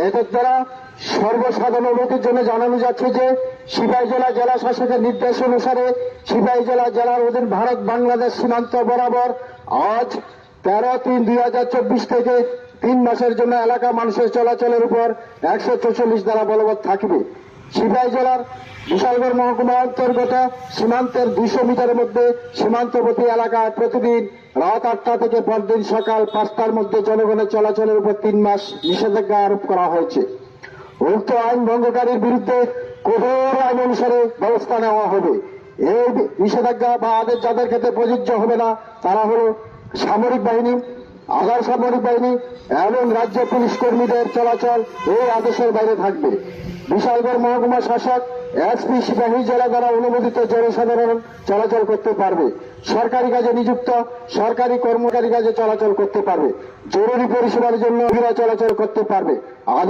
এদের দ্বারা সর্বসাধারণ অবগতির জন্য জানানো যাচ্ছে যে সিপাহী জেলা জেলা শাসকের নির্দেশ অনুসারে সিপাহী জেলার অধীন ভারত বাংলাদেশ সীমান্ত বরাবর আজ 13/3/2024 থেকে 3 মাসের জন্য এলাকা মানুষের চলাচলের উপর 144 ধারা বলবৎ থাকবে। সিপাহী জেলার বিশালগড় মহকুমা অন্তর্গত সীমান্তের 200 মিটারের মধ্যে সীমান্তবর্তী এলাকায় প্রতিদিন রাত 8টা থেকে পরদিন সকাল 5টার মধ্যে জনগণের চলাচলের উপর 3 মাস নিষেধাজ্ঞা আরোপ করা হয়েছে। উক্ত আইন ভঙ্গকারীর বিরুদ্ধে কঠোর আইন অনুসারে ব্যবস্থা নেওয়া হবে। এই নিষেধাজ্ঞা বা আদেশ যাদের ক্ষেত্রে প্রযোজ্য হবে না তারা হল সামরিক বাহিনী, আধা সামরিক বাহিনী এবং রাজ্য পুলিশ কর্মীদের চলাচল এই আদেশের বাইরে থাকবে। বিশালগড় মহকুমা শাসক এসপি সিপাহী জেলা দ্বারা অনুমোদিত জনসাধারণ চলাচল করতে পারবে। সরকারি কাজে নিযুক্ত সরকারি কর্মচারী কাজে চলাচল করতে পারবে। জরুরি পরিষেবার জন্য চলাচল করতে পারবে।